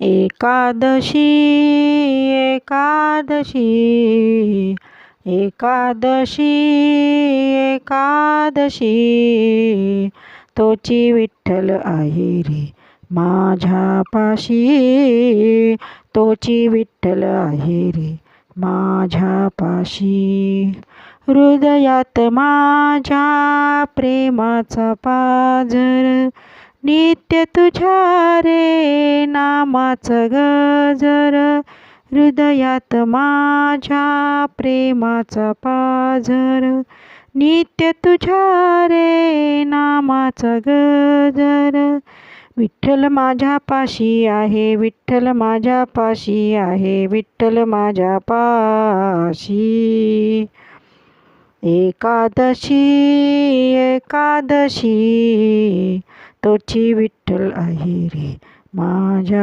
एकादशी एकादशी एकादशी एकादशी तोची विठ्ठल आहे रे माझ्यापाशी तोची विठ्ठल आहे रे माझ्यापाशी हृदयात माझ्या प्रेमाचा पाझर नित्य तुझ्या रे नामाचं गजर हृदयात माझ्या प्रेमाचा पाझर नित्य तुझ्या रे नामाचा गजर विठ्ठल माझ्या पाशी आहे विठ्ठल माझ्या पाशी आहे विठ्ठल माझ्या पाशी एकादशी एकादशी तोची विठ्ठल आहे रे माझ्या